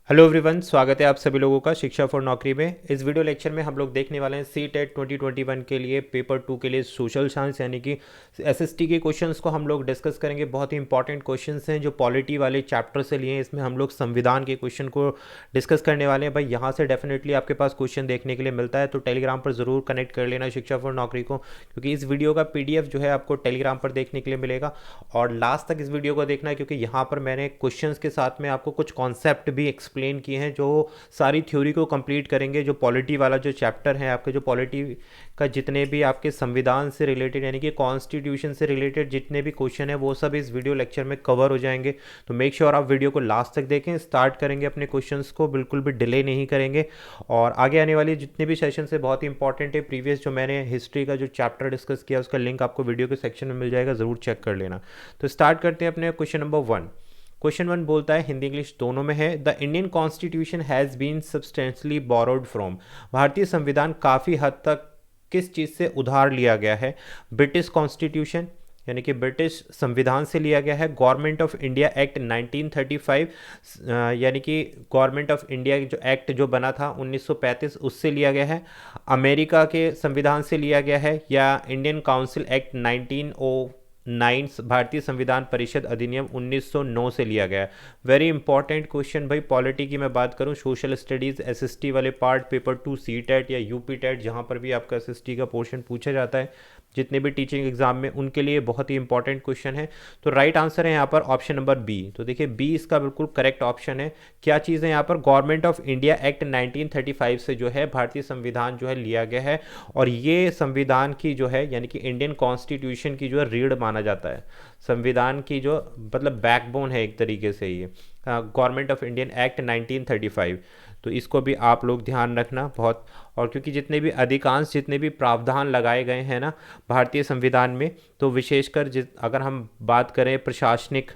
Hello everyone, स्वागत है आप सभी लोगों का शिक्षा फॉर नौकरी में। इस वीडियो लेक्चर में हम लोग देखने वाले हैं सी टेट 2021 के लिए पेपर 2 के लिए सोशल साइंस यानी कि एसएसटी के क्वेश्चंस को हम लोग डिस्कस करेंगे। बहुत ही इंपॉर्टेंट क्वेश्चंस हैं जो पॉलिटी वाले चैप्टर से लिए हैं। इसमें हम लोग संविधान के क्वेश्चन को डिस्कस करने वाले हैं। भाई यहाँ से डेफिनेटली आपके पास क्वेश्चन देखने के लिए मिलता है, तो टेलीग्राम पर ज़रूर कनेक्ट कर लेना शिक्षा फॉर नौकरी को, क्योंकि इस वीडियो का PDF जो है आपको टेलीग्राम पर देखने के लिए मिलेगा। और लास्ट तक इस वीडियो को देखना है, क्योंकि यहाँ पर मैंने क्वेश्चंस के साथ में आपको कुछ कॉन्सेप्ट भी एक्सप्लेन किए हैं जो सारी थ्योरी को कंप्लीट करेंगे। जो पॉलिटी वाला जो चैप्टर है आपके, जो पॉलिटी का जितने भी आपके संविधान से रिलेटेड यानी कि कॉन्स्टिट्यूशन से रिलेटेड जितने भी क्वेश्चन है वो सब इस वीडियो लेक्चर में कवर हो जाएंगे। तो मेक श्योर आप वीडियो को लास्ट तक देखें। स्टार्ट करेंगे अपने क्वेश्चंस को, बिल्कुल भी डिले नहीं करेंगे। और आगे आने वाली जितने भी सेशन है बहुत ही इंपॉर्टेंट है। प्रीवियस जो मैंने हिस्ट्री का जो चैप्टर डिस्कस किया उसका लिंक आपको वीडियो के सेक्शन में मिल जाएगा, ज़रूर चेक कर लेना। तो स्टार्ट करते हैं अपने क्वेश्चन नंबर 1। क्वेश्चन 1 बोलता है, हिंदी इंग्लिश दोनों में है, the Indian constitution has been substantially borrowed from. भारतीय संविधान काफ़ी हद तक किस चीज़ से उधार लिया गया है? ब्रिटिश कॉन्स्टिट्यूशन यानी कि ब्रिटिश संविधान से लिया गया है। गवर्नमेंट ऑफ इंडिया एक्ट 1935 यानी कि गवर्नमेंट ऑफ इंडिया जो एक्ट जो बना था 1935 उससे लिया गया है। अमेरिका के संविधान से लिया गया है, या इंडियन काउंसिल एक्ट 1909 भारतीय संविधान परिषद अधिनियम 1909 से लिया गया है। वेरी इंपॉर्टेंट क्वेश्चन भाई। पॉलिटी की मैं बात करूं, सोशल स्टडीज़ SST वाले पार्ट, पेपर 2 CTET या UP TET जहां पर भी आपका SST का पोर्शन पूछा जाता है जितने भी टीचिंग एग्जाम में, उनके लिए बहुत ही इंपॉर्टेंट क्वेश्चन है। तो राइट आंसर है यहाँ पर ऑप्शन नंबर बी। तो देखिए बी इसका बिल्कुल करेक्ट ऑप्शन है। क्या चीज़ है यहाँ पर? गवर्नमेंट ऑफ इंडिया एक्ट 1935 से जो है भारतीय संविधान जो है लिया गया है, और ये संविधान की जो है यानी कि इंडियन कॉन्स्टिट्यूशन की जो है रीढ़ माना जाता है। संविधान की जो मतलब बैकबोन है एक तरीके से ये गवर्नमेंट ऑफ इंडियन एक्ट 1935। तो इसको भी आप लोग ध्यान रखना बहुत। और क्योंकि जितने भी प्रावधान लगाए गए हैं ना भारतीय संविधान में, तो विशेषकर अगर हम बात करें प्रशासनिक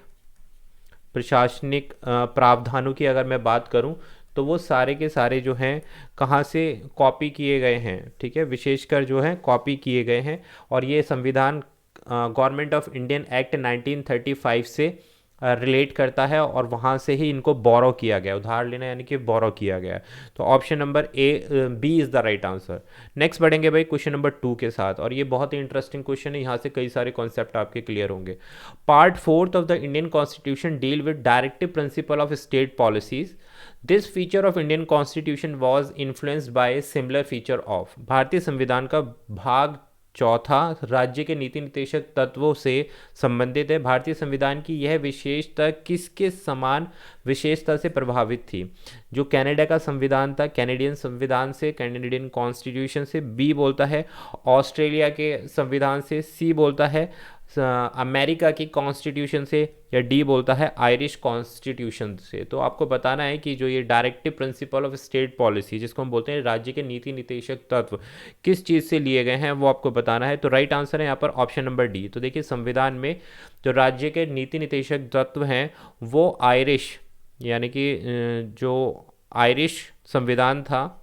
प्रावधानों की अगर मैं बात करूं, तो वो सारे के सारे जो हैं कहाँ से कॉपी किए गए हैं, ठीक है, विशेषकर जो है कॉपी किए गए हैं। और ये संविधान गवर्नमेंट ऑफ इंडियन एक्ट 1935 से रिलेट करता है, और वहाँ से ही इनको बोरो किया गया, उधार लेना यानी कि बोरो किया गया। तो option number B is the right answer. Next बढ़ेंगे भाई क्वेश्चन नंबर 2 के साथ, और ये बहुत ही इंटरेस्टिंग क्वेश्चन है। यहाँ से कई सारे कॉन्सेप्ट आपके क्लियर होंगे। Part 4 of the Indian constitution deal with directive principle of state policies. This feature of Indian constitution was influenced by a similar feature of. भारतीय संविधान का भाग चौथा राज्य के नीति निर्देशक तत्वों से संबंधित है। भारतीय संविधान की यह विशेषता किसके समान विशेषता से प्रभावित थी? जो कनाडा का संविधान था, कैनेडियन संविधान से, कैनेडियन कॉन्स्टिट्यूशन से, बी बोलता है। ऑस्ट्रेलिया के संविधान से, सी बोलता है। अमेरिका की कॉन्स्टिट्यूशन से, या डी बोलता है आयरिश कॉन्स्टिट्यूशन से। तो आपको बताना है कि जो ये directive principle of state policy जिसको हम बोलते हैं राज्य के नीति निर्देशक तत्व, किस चीज़ से लिए गए हैं वो आपको बताना है। तो राइट आंसर है यहाँ पर ऑप्शन नंबर डी। तो देखिए संविधान में जो राज्य के नीति निर्देशक तत्व हैं वो आयरिश यानी कि जो आयरिश संविधान था,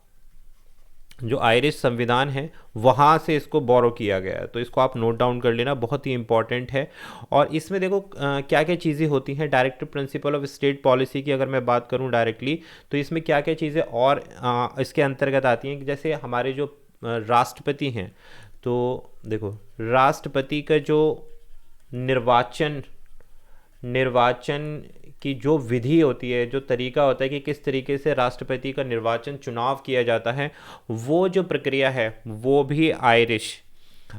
जो आयरिश संविधान है वहाँ से इसको बोरो किया गया है। तो इसको आप नोट डाउन कर लेना, बहुत ही इंपॉर्टेंट है। और इसमें देखो क्या क्या चीज़ें होती हैं directive principle of state policy की अगर मैं बात करूँ डायरेक्टली, तो इसमें क्या क्या चीज़ें और इसके अंतर्गत आती हैं कि जैसे हमारे जो राष्ट्रपति हैं, तो देखो राष्ट्रपति का जो निर्वाचन निर्वाचन की जो विधि होती है, जो तरीका होता है कि किस तरीके से राष्ट्रपति का निर्वाचन चुनाव किया जाता है, वो जो प्रक्रिया है वो भी आयरिश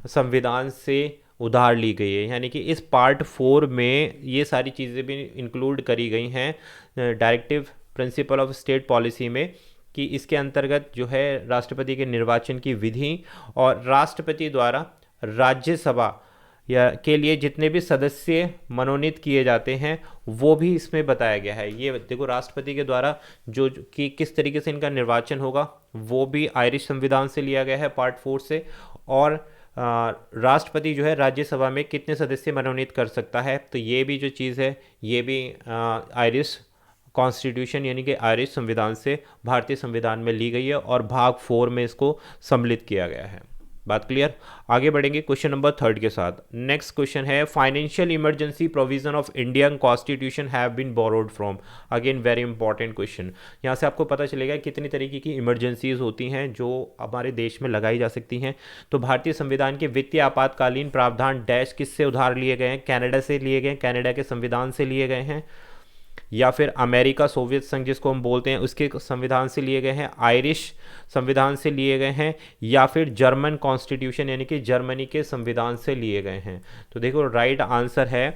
संविधान से उधार ली गई है। यानी कि इस पार्ट 4 में ये सारी चीज़ें भी इंक्लूड करी गई हैं directive principle of state policy में, कि इसके अंतर्गत जो है राष्ट्रपति के निर्वाचन की विधि और राष्ट्रपति द्वारा राज्यसभा या के लिए जितने भी सदस्य मनोनीत किए जाते हैं वो भी इसमें बताया गया है। ये देखो राष्ट्रपति के द्वारा जो कि किस तरीके से इनका निर्वाचन होगा वो भी आयरिश संविधान से लिया गया है पार्ट 4 से। और राष्ट्रपति जो है राज्यसभा में कितने सदस्य मनोनीत कर सकता है, तो ये भी जो चीज़ है ये भी आयरिश कॉन्स्टिट्यूशन यानी कि आयरिश संविधान से भारतीय संविधान में ली गई है, और भाग 4 में इसको सम्मिलित किया गया है। बात क्लियर। आगे बढ़ेंगे क्वेश्चन नंबर 3 के साथ। नेक्स्ट क्वेश्चन है financial emergency provision of Indian constitution have been borrowed from. Again very important question. यहाँ से आपको पता चलेगा कितनी तरीके की इमरजेंसीज होती हैं जो हमारे देश में लगाई जा सकती हैं। तो भारतीय संविधान के वित्तीय आपातकालीन प्रावधान डैश किससे उधार लिए गए हैं? कनाडा से लिए गए, कनाडा के संविधान से लिए गए हैं, या फिर अमेरिका सोवियत संघ जिसको हम बोलते हैं उसके संविधान से लिए गए हैं, आयरिश संविधान से लिए गए हैं, या फिर जर्मन कॉन्स्टिट्यूशन यानी कि जर्मनी के संविधान से लिए गए हैं। तो देखो राइट आंसर है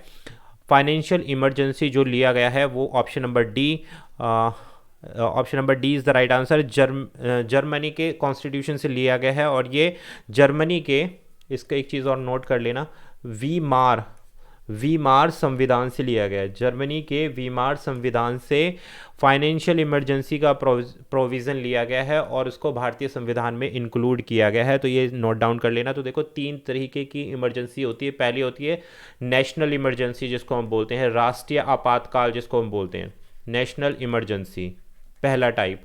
फाइनेंशियल इमरजेंसी जो लिया गया है वो option number D. Option number D is the right answer. Germany के कॉन्स्टिट्यूशन से लिया गया है और ये जर्मनी के, इसका एक चीज़ और नोट कर लेना, वीमार संविधान से लिया गया है। जर्मनी के वीमार संविधान से फाइनेंशियल इमरजेंसी का प्रोविज़न लिया गया है और उसको भारतीय संविधान में इंक्लूड किया गया है। तो ये नोट डाउन कर लेना। तो देखो 3 तरीके की इमरजेंसी होती है। पहली होती है नेशनल इमरजेंसी जिसको हम बोलते हैं, राष्ट्रीय आपातकाल जिसको हम बोलते हैं, नेशनल इमरजेंसी पहला टाइप।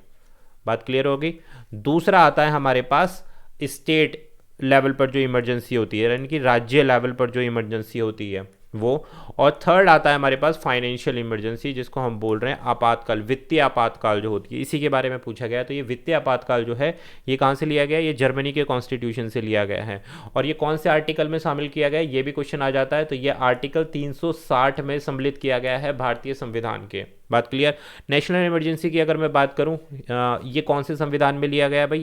बात क्लियर होगी। दूसरा आता है हमारे पास स्टेट लेवल पर जो इमरजेंसी होती है, यानी कि राज्य लेवल पर जो इमरजेंसी होती है वो। और थर्ड आता है हमारे पास फाइनेंशियल इमरजेंसी जिसको हम बोल रहे हैं आपातकाल, वित्तीय आपातकाल जो होती है, इसी के बारे में पूछा गया है। तो ये वित्तीय आपातकाल जो है ये कहाँ से लिया गया है? ये जर्मनी के कॉन्स्टिट्यूशन से लिया गया है। और ये कौन से आर्टिकल में शामिल किया गया है ये भी क्वेश्चन आ जाता है। तो ये आर्टिकल 360 में सम्मिलित किया गया है भारतीय संविधान के। बात क्लियर। नेशनल इमरजेंसी की अगर मैं बात करूँ, ये कौन से संविधान में लिया गया है भाई?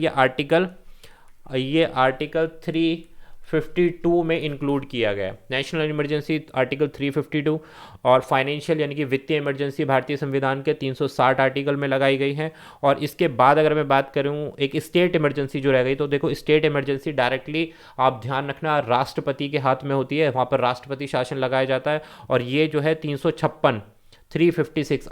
ये आर्टिकल 352 में इंक्लूड किया गया है। नेशनल इमरजेंसी आर्टिकल 352 और फाइनेंशियल यानी कि वित्तीय इमरजेंसी भारतीय संविधान के 360 आर्टिकल में लगाई गई है। और इसके बाद अगर मैं बात करूं एक स्टेट इमरजेंसी जो रह गई, तो देखो स्टेट इमरजेंसी डायरेक्टली आप ध्यान रखना राष्ट्रपति के हाथ में होती है, वहाँ पर राष्ट्रपति शासन लगाया जाता है। और ये जो है 356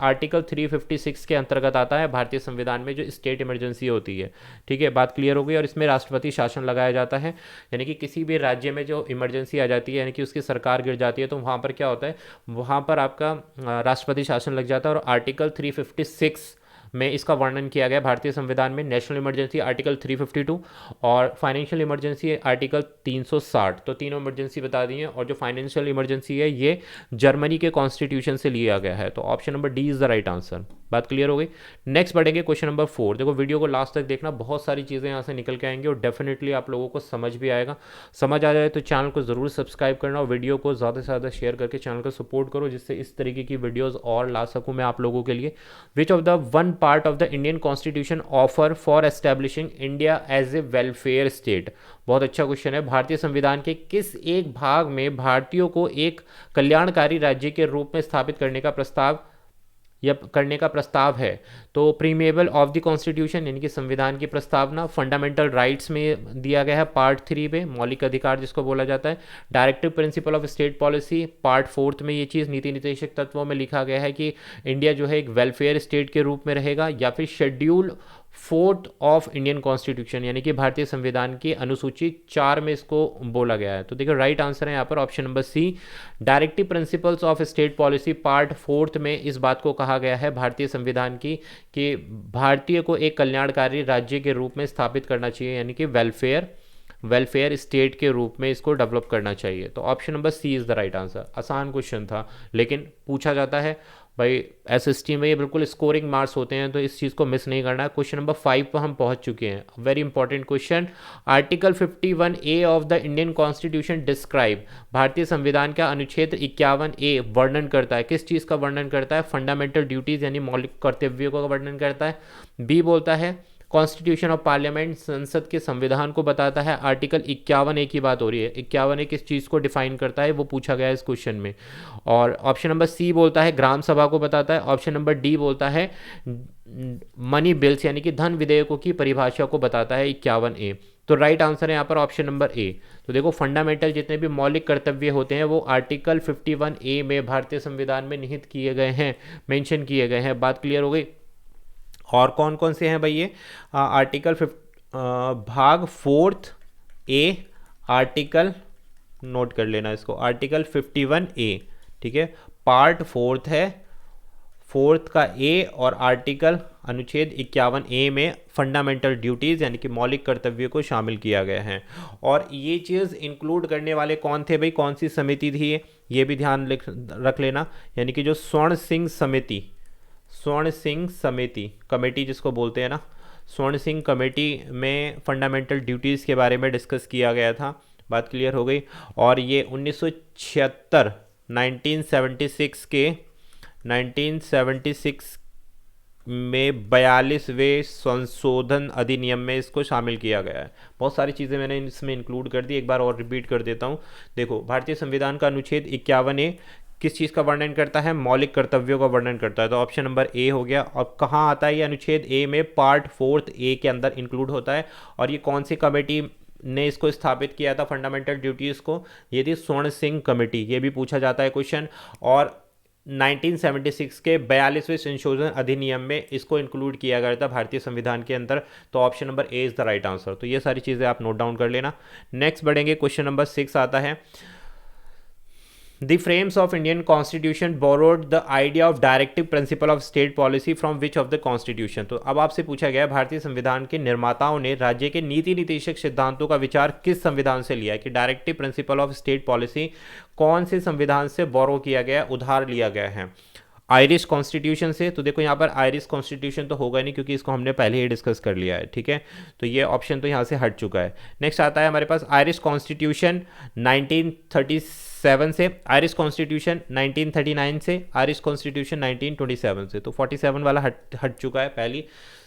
आर्टिकल 356 के अंतर्गत आता है भारतीय संविधान में जो स्टेट इमरजेंसी होती है। ठीक है, बात क्लियर हो गई। और इसमें राष्ट्रपति शासन लगाया जाता है, यानी कि किसी भी राज्य में जो इमरजेंसी आ जाती है यानी कि उसकी सरकार गिर जाती है तो वहाँ पर क्या होता है, वहाँ पर आपका राष्ट्रपति शासन लग जाता है। और आर्टिकल 356 में इसका वर्णन किया गया भारतीय संविधान में। नेशनल इमरजेंसी आर्टिकल 352 और फाइनेंशियल इमरजेंसी आर्टिकल 360। तो तीनों इमरजेंसी बता दी हैं। और जो फाइनेंशियल इमरजेंसी है ये जर्मनी के कॉन्स्टिट्यूशन से लिया गया है। तो option number D is the right answer. बात क्लियर हो गई। नेक्स्ट बढ़ेंगे क्वेश्चन नंबर 4। देखो वीडियो को लास्ट तक देखना, बहुत सारी चीज़ें यहाँ से निकल के आएंगी और डेफिनेटली आप लोगों को समझ भी आएगा। समझ आ जाए तो चैनल को ज़रूर सब्सक्राइब करना और वीडियो को ज़्यादा से ज़्यादा शेयर करके चैनल को सपोर्ट करो, जिससे इस तरीके की वीडियोज़ और ला सकूँ मैं आप लोगों के लिए। Which of the one part of the Indian constitution offer for establishing India as a welfare state? बहुत अच्छा क्वेश्चन है। भारतीय संविधान के किस एक भाग में भारतीयों को एक कल्याणकारी राज्य के रूप में स्थापित करने का प्रस्ताव है? तो प्रीमेबल ऑफ द कॉन्स्टिट्यूशन यानी कि संविधान की प्रस्तावना, फंडामेंटल राइट्स में दिया गया है पार्ट 3 में, मौलिक अधिकार जिसको बोला जाता है, directive principle of state policy part 4 में ये चीज़ नीति निर्देशक तत्वों में लिखा गया है कि इंडिया जो है एक वेलफेयर स्टेट के रूप में रहेगा, या फिर शेड्यूल 4 ऑफ इंडियन कॉन्स्टिट्यूशन यानी कि भारतीय संविधान की अनुसूची 4 में इसको बोला गया है। तो देखो राइट आंसर है यहाँ पर option number C, directive principles of state policy part 4 में इस बात को कहा गया है भारतीय संविधान की कि भारतीय को एक कल्याणकारी राज्य के रूप में स्थापित करना चाहिए, यानी कि वेलफेयर स्टेट के रूप में इसको डेवलप करना चाहिए। तो option number C is the right answer. आसान क्वेश्चन था लेकिन पूछा जाता है भाई, एसएसटी में ये बिल्कुल स्कोरिंग मार्क्स होते हैं, तो इस चीज़ को मिस नहीं करना है। क्वेश्चन नंबर 5 पर हम पहुंच चुके हैं। Very important question. Article 51A of the Indian constitution describe, भारतीय संविधान का अनुच्छेद 51A वर्णन करता है, किस चीज़ का वर्णन करता है? फंडामेंटल ड्यूटीज़ यानी मौलिक कर्तव्यों का वर्णन करता है। बी बोलता है कॉन्स्टिट्यूशन ऑफ पार्लियामेंट, संसद के संविधान को बताता है। आर्टिकल 51A की बात हो रही है, 51A किस चीज़ को डिफाइन करता है वो पूछा गया है इस क्वेश्चन में। और ऑप्शन नंबर सी बोलता है ग्राम सभा को बताता है। ऑप्शन नंबर डी बोलता है मनी बिल्स यानी कि धन विधेयकों की परिभाषा को बताता है 51A। तो राइट आंसर है यहाँ पर ऑप्शन नंबर ए। तो देखो फंडामेंटल जितने भी मौलिक कर्तव्य होते हैं वो आर्टिकल 51A में भारतीय संविधान में निहित किए गए हैं, मेंशन किए गए हैं। बात क्लियर हो गई। और कौन कौन से हैं भाई ये? आर्टिकल भाग 4A, आर्टिकल नोट कर लेना इसको, आर्टिकल 51A, ठीक है, पार्ट 4 है, 4 का ए, और आर्टिकल अनुच्छेद 51A में फंडामेंटल ड्यूटीज़ यानी कि मौलिक कर्तव्यों को शामिल किया गया है। और ये चीज़ इंक्लूड करने वाले कौन थे भाई, कौन सी समिति थी ये भी ध्यान रख लेना, यानी कि जो स्वर्ण सिंह समिति कमेटी जिसको बोलते हैं ना, स्वर्ण सिंह कमेटी में फंडामेंटल ड्यूटीज़ के बारे में डिस्कस किया गया था। बात क्लियर हो गई। और ये 1976 में 42वें संशोधन अधिनियम में इसको शामिल किया गया है। बहुत सारी चीज़ें मैंने इसमें इंक्लूड कर दी, एक बार और रिपीट कर देता हूँ। देखो, भारतीय संविधान का अनुच्छेद 51A किस चीज़ का वर्णन करता है, मौलिक कर्तव्यों का वर्णन करता है, तो ऑप्शन नंबर ए हो गया। अब कहाँ आता है ये अनुच्छेद ए में, पार्ट 4 ए के अंदर इंक्लूड होता है। और ये कौन सी कमेटी ने इसको स्थापित किया था फंडामेंटल ड्यूटीज़ को, ये थी स्वर्ण सिंह कमेटी। ये भी पूछा जाता है क्वेश्चन। और 1976 के 42वें संशोधन अधिनियम में इसको इंक्लूड किया गया था भारतीय संविधान के अंदर। तो option number A is the right answer. तो ये सारी चीज़ें आप नोट डाउन कर लेना। नेक्स्ट बढ़ेंगे, क्वेश्चन नंबर 6 आता है, The frames of Indian Constitution borrowed the idea of directive principle of state policy from which of the Constitution। तो अब आपसे पूछा गया भारतीय संविधान के निर्माताओं ने राज्य के नीति निर्देशक सिद्धांतों का विचार किस संविधान से लिया है, कि directive principle of state policy कौन से संविधान से बोरो किया गया, उधार लिया गया है, आयरिश कॉन्स्टिट्यूशन से। तो देखो यहाँ पर आयरिश कॉन्स्टिट्यूशन तो होगा नहीं क्योंकि इसको हमने पहले ही डिस्कस कर लिया है, ठीक है, तो ये ऑप्शन तो यहाँ से हट चुका है। नेक्स्ट आता है हमारे पास आयरिश कॉन्स्टिट्यूशन 1937 से, आयरिश कॉन्स्टिट्यूशन 1939 से, आयरिश कॉन्स्टिट्यूशन 1927 से। तो 47 वाला हट चुका है पहली।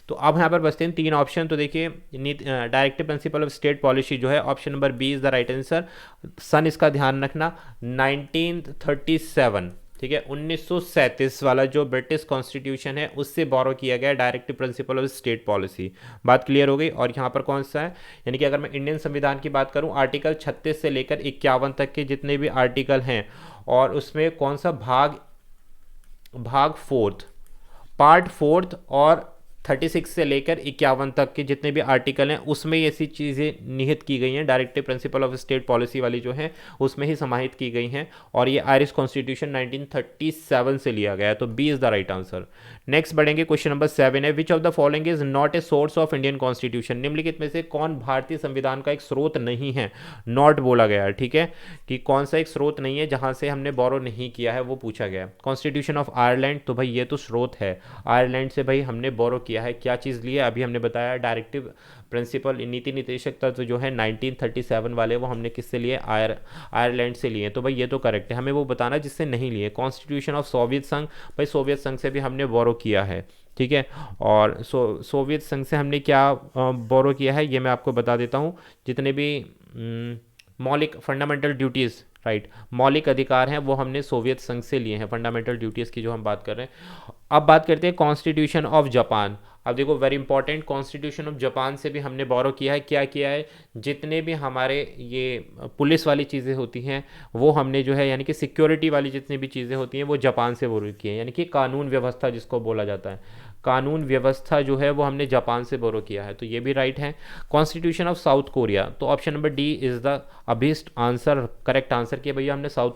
तो अब यहाँ पर बचते हैं 3 ऑप्शन। तो देखिए, directive principle of state policy जो है option number B is the right answer. सन इसका ध्यान रखना 1937, ठीक है, 1937 वाला जो ब्रिटिश कॉन्स्टिट्यूशन है उससे बोरो किया गया directive principle of state policy. बात क्लियर हो गई। और यहाँ पर कौन सा है, यानी कि अगर मैं इंडियन संविधान की बात करूँ, आर्टिकल 36 से लेकर 51 तक के जितने भी आर्टिकल हैं, और उसमें कौन सा भाग 4th, पार्ट 4th और 36 से लेकर 51 तक के जितने भी आर्टिकल हैं उसमें ऐसी चीज़ें निहित की गई हैं, directive principle of state policy वाली जो है उसमें ही समाहित की गई हैं। और ये आयरिश कॉन्स्टिट्यूशन 1937 से लिया गया है। तो B is the right answer. Next बढ़ेंगे, क्वेश्चन नंबर 7 है, which of the following is not a source of Indian constitution. निम्नलिखित में से कौन भारतीय संविधान का एक स्रोत नहीं है, नॉट बोला गया है, ठीक है, कि कौन सा एक स्रोत नहीं है जहाँ से हमने बोरो नहीं किया है, वो पूछा गया। कॉन्स्टिट्यूशन ऑफ आयरलैंड, तो भाई ये तो स्रोत है, आयरलैंड से भाई हमने बोरो किया है। क्या चीज़ ली है, अभी हमने बताया डायरेक्टिव प्रिंसिपल, नीति निर्देशक तत्व जो है 1937 वाले, वो हमने किससे लिए, आयरलैंड से लिए। तो भाई ये तो करेक्ट है, हमें वो बताना जिससे नहीं लिए। कॉन्स्टिट्यूशन ऑफ सोवियत संघ, भाई सोवियत संघ से भी हमने बोरो किया है, ठीक है। और सोवियत संघ से हमने क्या बोरो किया है ये मैं आपको बता देता हूँ। जितने भी मौलिक फंडामेंटल ड्यूटीज़, राइट, मौलिक अधिकार हैं वो हमने सोवियत संघ से लिए हैं, फंडामेंटल ड्यूटीज़ की जो हम बात कर रहे हैं। अब बात करते हैं कॉन्स्टिट्यूशन ऑफ जापान। अब देखो very important, constitution of Japan से भी हमने बोरो किया है। क्या किया है, जितने भी हमारे ये पुलिस वाली चीज़ें होती हैं वो हमने जो है, यानी कि सिक्योरिटी वाली जितनी भी चीज़ें होती हैं वो जापान से बोरो की है, यानी कि कानून व्यवस्था जिसको बोला जाता है, कानून व्यवस्था जो है वो हमने जापान से बोरो किया है। तो ये भी राइट है। कॉन्स्टिट्यूशन ऑफ साउथ कोरिया, तो option number D is the अभिष्ट आंसर, करेक्ट आंसर कि भैया हमने साउथ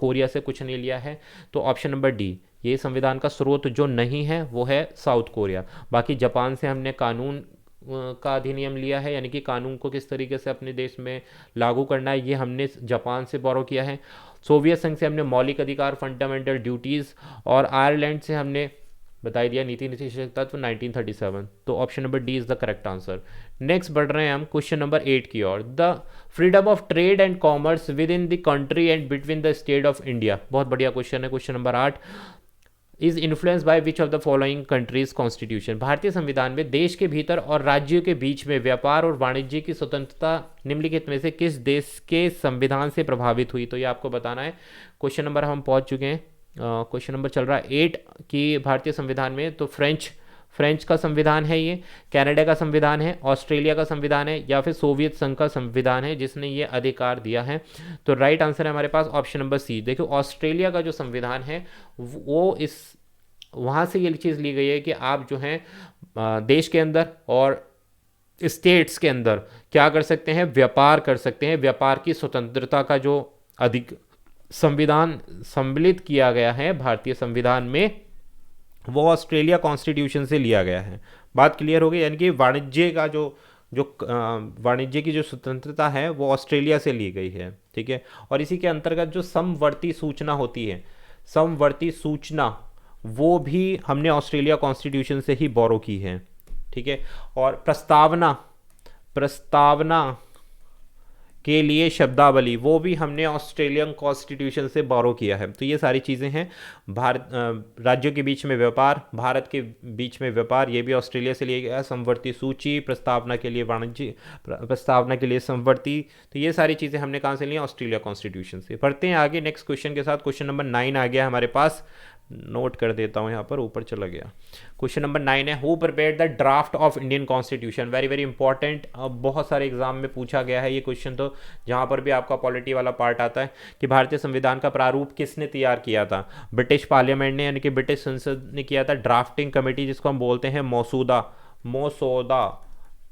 कोरिया से कुछ नहीं लिया है। तो ऑप्शन नंबर डी, ये संविधान का स्रोत जो नहीं है वो है साउथ कोरिया। बाकी जापान से हमने कानून का अधिनियम लिया है, यानी कि कानून को किस तरीके से अपने देश में लागू करना है, ये हमने जापान से बोरो किया है। सोवियत संघ से हमने मौलिक अधिकार, फंडामेंटल ड्यूटीज़, और आयरलैंड से हमने बता दिया नीति निर्देशक तत्व 1937। तो option number D is the correct answer. Next बढ़ रहे हैं हम क्वेश्चन नंबर 8 की ओर। The freedom of trade and commerce within the country and between the state of India, बहुत बढ़िया क्वेश्चन है। Question number 8, is influence by which of the following countries constitution. भारतीय संविधान में देश के भीतर और राज्यों के बीच में व्यापार और वाणिज्य की स्वतंत्रता निम्नलिखित में से किस देश के संविधान से प्रभावित हुई, तो ये आपको बताना है। क्वेश्चन नंबर हम पहुंच चुके हैं, क्वेश्चन नंबर चल रहा है 8 की भारतीय संविधान में। तो फ्रेंच का संविधान है ये, कनाडा का संविधान है, ऑस्ट्रेलिया का संविधान है, या फिर सोवियत संघ का संविधान है जिसने ये अधिकार दिया है। तो राइट आंसर है हमारे पास ऑप्शन नंबर सी। देखो ऑस्ट्रेलिया का जो संविधान है वो वहाँ से ये चीज़ ली गई है कि आप जो हैं देश के अंदर और स्टेट्स के अंदर क्या कर सकते हैं, व्यापार कर सकते हैं। व्यापार की स्वतंत्रता का जो संविधान सम्मिलित किया गया है भारतीय संविधान में, वो ऑस्ट्रेलिया कॉन्स्टिट्यूशन से लिया गया है। बात क्लियर हो गई, यानी कि वाणिज्य का जो जो वाणिज्य की जो स्वतंत्रता है वो ऑस्ट्रेलिया से ली गई है, ठीक है। और इसी के अंतर्गत जो समवर्ती सूचना होती है, समवर्ती सूचना, वो भी हमने ऑस्ट्रेलिया कॉन्स्टिट्यूशन से ही बोरो की है, ठीक है। और प्रस्तावना, प्रस्तावना के लिए शब्दावली, वो भी हमने ऑस्ट्रेलियन कॉन्स्टिट्यूशन से बोरो किया है। तो ये सारी चीज़ें हैं। भारत राज्यों के बीच में व्यापार, भारत के बीच में व्यापार, ये भी ऑस्ट्रेलिया से लिया गया। समवर्ती सूची, प्रस्तावना के लिए वाणिज्य, प्रस्तावना के लिए समवर्ती, तो ये सारी चीज़ें हमने कहाँ से ली? ऑस्ट्रेलिया कॉन्स्टिट्यूशन से। पढ़ते हैं आगे नेक्स्ट क्वेश्चन के साथ। क्वेश्चन नंबर 9 आ गया हमारे पास, नोट कर देता हूँ यहाँ पर, ऊपर चला गया। क्वेश्चन नंबर 9 है, who prepared the draft of Indian constitution. Very very important, बहुत सारे एग्जाम में पूछा गया है ये क्वेश्चन, तो जहाँ पर भी आपका पॉलिटी वाला पार्ट आता है कि भारतीय संविधान का प्रारूप किसने तैयार किया था? ब्रिटिश पार्लियामेंट ने, यानी कि ब्रिटिश संसद ने किया था। ड्राफ्टिंग कमेटी जिसको हम बोलते हैं मसौदा, मसौदा,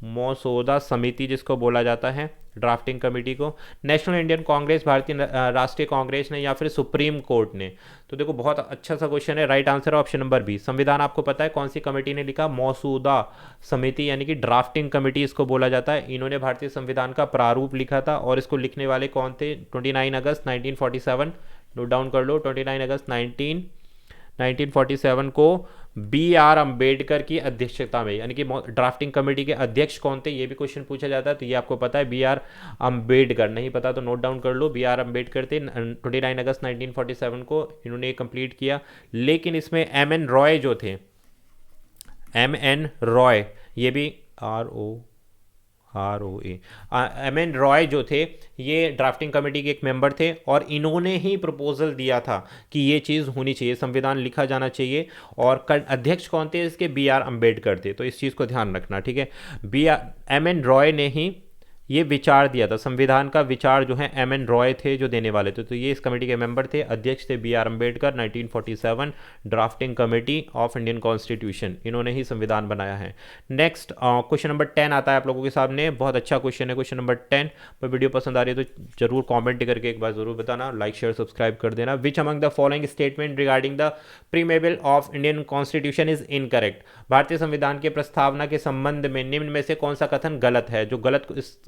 मसौदा समिति जिसको बोला जाता है, ड्राफ्टिंग कमेटी को। नेशनल इंडियन कांग्रेस, भारतीय राष्ट्रीय कांग्रेस ने, या फिर सुप्रीम कोर्ट ने? तो देखो बहुत अच्छा सा क्वेश्चन है, राइट आंसर है ऑप्शन नंबर बी। संविधान आपको पता है कौन सी कमेटी ने लिखा? मसौदा समिति, यानी कि ड्राफ्टिंग कमेटी इसको बोला जाता है। इन्होंने भारतीय संविधान का प्रारूप लिखा था, और इसको लिखने वाले कौन थे? 29 अगस्त 1947, नोट डाउन कर लो, 29 अगस्त 1947 को बी आर अम्बेडकर की अध्यक्षता में, यानी कि ड्राफ्टिंग कमेटी के अध्यक्ष कौन थे? ये भी क्वेश्चन पूछा जाता है, तो ये आपको पता है, बी आर अम्बेडकर। नहीं पता तो नोट डाउन कर लो, बी आर अम्बेडकर थे। 29 अगस्त 1947 को इन्होंने कंप्लीट किया। लेकिन इसमें एम एन रॉय जो थे, एम एन रॉय, ये भी एम एन रॉय जो थे, ये ड्राफ्टिंग कमेटी के एक मेंबर थे, और इन्होंने ही प्रपोजल दिया था कि ये चीज़ होनी चाहिए, संविधान लिखा जाना चाहिए। और अध्यक्ष कौन थे इसके? बी आर अम्बेडकर थे। तो इस चीज़ को ध्यान रखना, ठीक है। एम एन रॉय ने ही ये विचार दिया था, संविधान का विचार जो है एम एन रॉय थे जो देने वाले थे। तो ये इस कमेटी के मेंबर थे, अध्यक्ष थे B R Ambedkar. 1947 drafting committee of Indian constitution, इन्होंने ही संविधान बनाया है। नेक्स्ट क्वेश्चन नंबर 10 आता है आप लोगों के सामने, बहुत अच्छा क्वेश्चन है क्वेश्चन नंबर 10। पर वीडियो पसंद आ रही है तो जरूर कॉमेंट करके एक बार जरूर बताना, लाइक शेयर सब्सक्राइब कर देना। Which among the following statement regarding the preamble of Indian constitution is incorrect. भारतीय संविधान के प्रस्तावना के संबंध में निम्न में से कौन सा कथन गलत है? जो गलत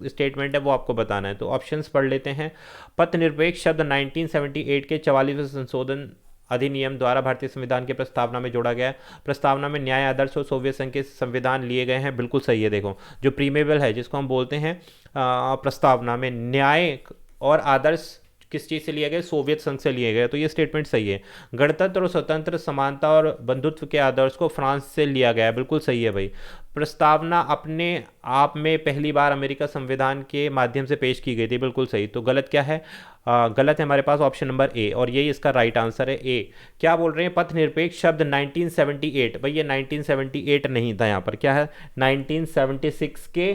स्टेटमेंट है वो आपको बताना है। तो ऑप्शंस पढ़ लेते हैं। पथ निरपेक्ष शब्द 1978 के 44वें संशोधन अधिनियम द्वारा भारतीय संविधान के प्रस्तावना में जोड़ा गया है। प्रस्तावना में न्याय, आदर्श और सोवियत संघ के संविधान लिए गए हैं, बिल्कुल सही है। देखो जो प्रीमेबल है, जिसको हम बोलते हैं प्रस्तावना में न्याय और आदर्श किस चीज़ से लिए गए? सोवियत संघ से लिए गए, तो ये स्टेटमेंट सही है। गणतंत्र और स्वतंत्र, समानता और बंधुत्व के आदर्श को फ्रांस से लिया गया है, बिल्कुल सही है भाई। प्रस्तावना अपने आप में पहली बार अमेरिका संविधान के माध्यम से पेश की गई थी, बिल्कुल सही। तो गलत क्या है? गलत है हमारे पास ऑप्शन नंबर ए, और यही इसका राइट आंसर है ए। क्या बोल रहे हैं? पथ निरपेक्ष शब्द 1978, भाई ये 1978 नहीं था, यहाँ पर क्या है? 1976 के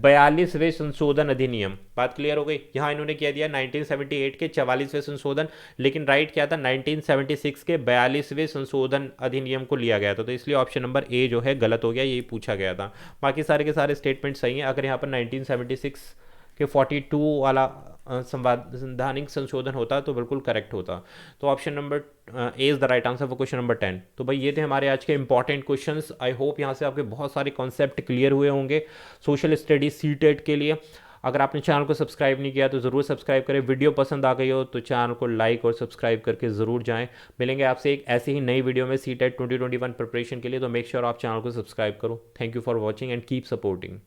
42वें संशोधन अधिनियम। बात क्लियर हो गई? यहाँ इन्होंने क्या दिया? 1978 के 44वें संशोधन, लेकिन राइट क्या था? 1976 के 42वें संशोधन अधिनियम को लिया गया था। तो इसलिए ऑप्शन नंबर ए जो है गलत हो गया, यही पूछा गया था। बाकी सारे के सारे स्टेटमेंट सही हैं। अगर यहाँ पर 1976 के 42 वाला संवैधानिक संशोधन होता तो बिल्कुल करेक्ट होता। तो option number A is the right answer for question number 10। तो भाई ये थे हमारे आज के इंपॉर्टेंट क्वेश्चंस। आई होप यहाँ से आपके बहुत सारे कॉन्सेप्ट क्लियर हुए होंगे सोशल स्टडीज सीटेट के लिए। अगर आपने चैनल को सब्सक्राइब नहीं किया तो ज़रूर सब्सक्राइब करें। वीडियो पसंद आ गई हो तो चैनल को लाइक और सब्सक्राइब करके ज़रूर जाएं। मिलेंगे आपसे एक ऐसी ही नई वीडियो में सीटेट 2021 प्रिपरेशन के लिए। तो मेक श्योर आप चैनल को सब्सक्राइब करो। Thank you for watching and keep supporting.